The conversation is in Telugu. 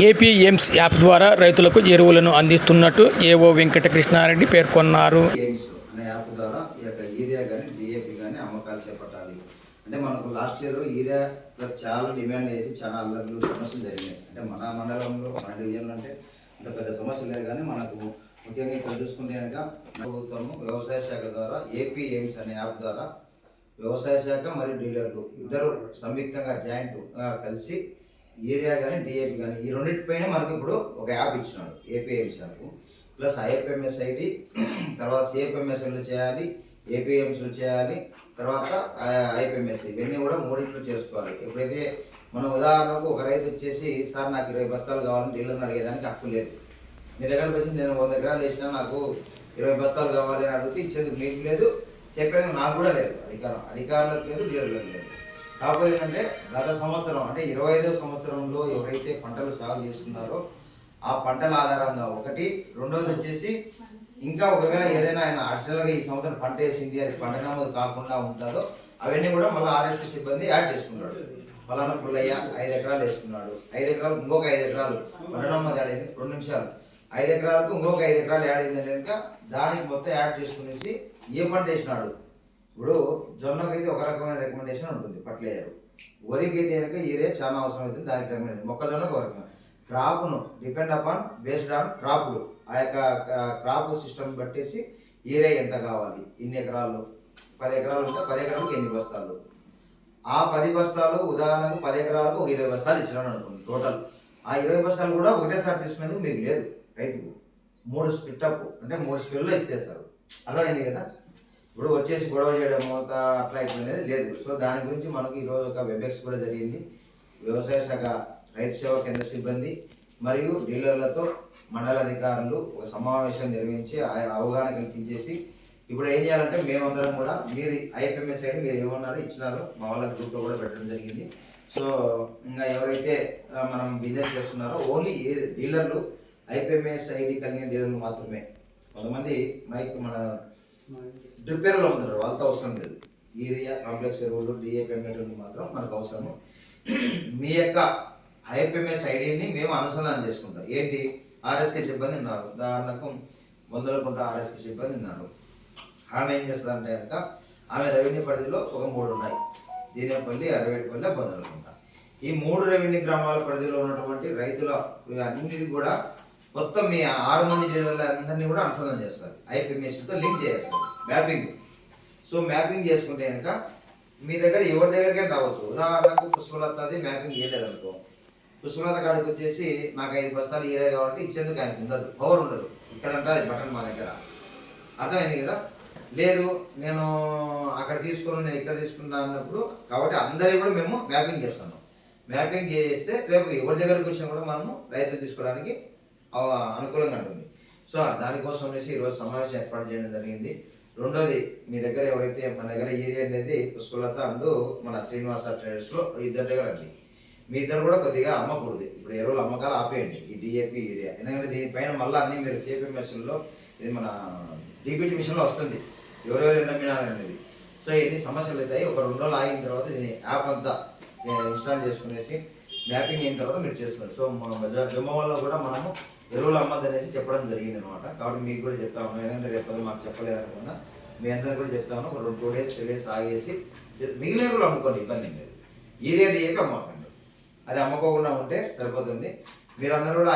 ఏపీఎంస్ యాప్ ద్వారా రైతులకు ఎరువులను అందిస్తున్నట్టు ఏవో వెంకటకృష్ణారెడ్డి పేర్కొన్నారు. ఏఎంస్ అనే యాప్ ద్వారా ఈ యొక్క యూరియా కానీ డిఏపి కానీ అమ్మకాలు చేపట్టాలి. అంటే మనకు లాస్ట్ ఇయర్ యూరియా చాలా డిమాండ్ చేసి చాలా అల్లర్లు సమస్యలు జరిగినాయి. అంటే మన మండలంలో మన డివిజన్లో అంటే అంత పెద్ద సమస్య లేదు, కానీ మనకు ముఖ్యంగా ఇక్కడ చూసుకుంటే కనుక ప్రభుత్వము వ్యవసాయ శాఖ ద్వారా ఏపీఎంస్ అనే యాప్ ద్వారా వ్యవసాయ శాఖ మరియు డీలర్లు ఇద్దరు సంయుక్తంగా జాయింట్గా కలిసి యూరియా కానీ డిఏపి కానీ ఈ రెండింటిపైన మనకు ఇప్పుడు ఒక యాప్ ఇచ్చినాడు, APMS app plus IFMS ID, తర్వాత సిఎఫ్ఎంఎస్లు చేయాలి, ఏపీఎంస్లు చేయాలి, తర్వాత ఐఎఫ్ఎంఎస్ ఇవన్నీ కూడా మూడింట్లో చేసుకోవాలి. ఎప్పుడైతే మనం ఉదాహరణకు ఒక రైతు వచ్చేసి సార్ నాకు 20 బస్తాలు కావాలని డీలర్ని అడిగేదానికి హక్కు లేదు. మీ దగ్గరకు వచ్చి నేను 100 ఎకరాలు వేసినా నాకు 20 బస్తాలు కావాలి అని అడిగితే ఇచ్చేందుకు మీకు లేదు, చెప్పేందుకు నాకు కూడా లేదు, అధికారులకు లేదు, డీలర్లకు లేదు. కాకపోతే ఏంటంటే గత సంవత్సరం అంటే 25వ సంవత్సరంలో ఎవరైతే పంటలు సాగు చేసుకున్నారో ఆ పంటల ఆధారంగా ఒకటి, రెండోది వచ్చేసి ఇంకా ఒకవేళ ఏదైనా ఆయన అడిషనల్గా ఈ సంవత్సరం పంట వేసింది అది పంట నమోదు కాకుండా ఉంటుందో అవన్నీ కూడా మళ్ళీ ఆర్ఎస్టీ సిబ్బంది యాడ్ చేసుకున్నాడు. పలానా పుల్లయ్య 5 ఎకరాలు వేసుకున్నాడు, 5 ఎకరాలు ఇంకొక 5 ఎకరాలు పంట నమోదు యాడ్ చేసి 2 నిమిషాలు 5 ఎకరాలకు ఇంకొక 5 ఎకరాలు యాడ్ అయిందంటే కనుక దానికి మొత్తం యాడ్ చేసుకునేసి ఏ పంట వేసినాడు. ఇప్పుడు జొన్నకైతే ఒక రకమైన రికమెండేషన్ ఉంటుంది ఫర్టిలైజర్, వరికి అయితే కనుక యూరియా చాలా అవసరం అవుతుంది, దానికి రికమెండేషన్. మొక్కజొన్నకు ఒక రకమైన క్రాప్ను డిపెండ్ అపాన్ బేస్డ్ ఆన్ క్రాప్లు, ఆ యొక్క క్రాప్ సిస్టమ్ బట్టేసి యూరియా ఎంత కావాలి, ఇన్ని ఎకరాలు 10 ఎకరాలు ఉంటే 10 ఎకరాలకు ఎన్ని బస్తాలు, ఆ 10 బస్తాలు ఉదాహరణకు 10 ఎకరాలకు ఒక 20 బస్తాలు ఇచ్చినాడు అనుకోండి. టోటల్ ఆ 20 బస్తాలు కూడా ఒకటేసారి తీసుకునేందుకు మీకు లేదు, రైతుకు 3 స్పిట్టప్ అంటే 3 స్పెల్లో ఇచ్చేస్తారు. అర్థమైంది కదా. ఇప్పుడు వచ్చేసి గొడవ చేయడం అట్లా ఇట్లనేది లేదు. సో దాని గురించి మనకు ఈరోజు ఒక వెబ్ఎక్స్ కూడా జరిగింది. వ్యవసాయ శాఖ రైతు సేవా కేంద్ర సిబ్బంది మరియు డీలర్లతో మండల అధికారులు ఒక సమావేశం నిర్వహించి అవగాహన కల్పించేసి ఇప్పుడు ఏం చేయాలంటే మేమందరం కూడా మీరు ఐఎఫ్ఎంఎస్ ఐడి మీరు ఏమన్నారో ఇచ్చినారో మా వాళ్ళ గ్రూప్లో కూడా పెట్టడం జరిగింది. సో ఇంకా ఎవరైతే మనం బిజినెస్ చేస్తున్నారో ఓన్లీ డీలర్లు ఐఎఫ్ఎంఎస్ ఐడి కలిగిన డీలర్లు మాత్రమే. కొంతమంది మన డ్రిప్పేర్లో ఉన్నారు, వాళ్ళతో అవసరం లేదు. యూరియా కాంప్లెక్స్ ఎరువులు డిఏపి మాత్రం మనకు అవసరము. మీ యొక్క ఐఎఫ్ఎంఎస్ ఐడిని మేము అనుసంధానం చేసుకుంటాం. ఏంటి, ఆర్ఎస్కే సిబ్బంది ఉన్నారు, ఉదాహరణకు బొందలకుంట ఆర్ఎస్కే సిబ్బంది ఉన్నారు. ఆమె ఏం చేస్తుందంటే కనుక ఆమె రెవెన్యూ పరిధిలో ఒక 3 ఉన్నాయి, దీనేపల్లి, అరవేటిపల్లి, బొందలకుంట. ఈ 3 రెవెన్యూ గ్రామాల పరిధిలో ఉన్నటువంటి రైతుల అన్నింటినీ కూడా మొత్తం మీ 6 మంది డీలర్ల అందరినీ కూడా అనుసంధానం చేస్తారు, ఐఎఫ్ఎంఎస్తో లింక్ చేస్తారు, మ్యాపింగ్. సో మ్యాపింగ్ చేసుకుంటే కనుక మీ దగ్గర ఎవరి దగ్గరికే రావచ్చు. ఉదాహరణకు పుష్పలతది మ్యాపింగ్ చేయలేదనుకో, పుష్పలత కాడికి వచ్చేసి నాకు 5 బస్తాలు యూరియా కావాలంటే ఇచ్చేందుకు ఆయనకు ఉండదు, పవర్ ఉండదు. ఇక్కడ ఉంటుంది బటన్ మా దగ్గర, అర్థమైంది కదా. లేదు నేను అక్కడ తీసుకున్నాను నేను ఇక్కడ తీసుకున్నాను అన్నప్పుడు కాబట్టి అందరినీ కూడా మేము మ్యాపింగ్ చేస్తాము. మ్యాపింగ్ చేస్తే రేపు ఎవరి దగ్గరికి వచ్చినా కూడా మనము రైతులు తీసుకోవడానికి అనుకూలంగా ఉంటుంది. సో దానికోసం అనేసి ఈరోజు సమావేశం ఏర్పాటు చేయడం జరిగింది. రెండోది, మీ దగ్గర ఎవరైతే మన దగ్గర యూరియా అనేది పుష్పలత అండ్ మన శ్రీనివాస ట్రేడర్స్లో ఇద్దరి దగ్గర ఉంది. మీ ఇద్దరు కూడా కొద్దిగా అమ్మకూడదు. ఇప్పుడు ఎరువులు అమ్మకాలు ఆపేయండి, ఈ డిఏపి యూరియా. ఎందుకంటే దీనిపైన మళ్ళీ అన్నీ మీరు చేపే మెషిన్లో ఇది మన డీబీటీ మిషన్లో వస్తుంది ఎవరెవరు ఎంత అమ్మినారనేది. సో ఎన్ని సమస్యలు అవుతాయి. ఒక 2 రోజులు ఆగిన తర్వాత దీని యాప్ అంతా ఇన్స్టాల్ చేసుకునేసి మ్యాపింగ్ అయిన తర్వాత మీరు చేసుకోండి. సో జమ్మ వల్ల కూడా మనము ఎరువులు అమ్మద్దు అనేసి చెప్పడం జరిగింది అనమాట. కాబట్టి మీకు కూడా చెప్తా ఉన్నాను, ఎందుకంటే రేపు మాకు చెప్పలేదు అనుకున్నా మీ అందరికీ కూడా చెప్తా ఉన్నాను. ఒక 2 డేస్ 3 డేస్ ఆగేసి మిగిలిన ఎరువులు అమ్ముకోండి, ఇబ్బంది లేదు. యూరియా డిఏపి అమ్మకండి, అది అమ్ముకోకుండా ఉంటే సరిపోతుంది. మీరందరూ కూడా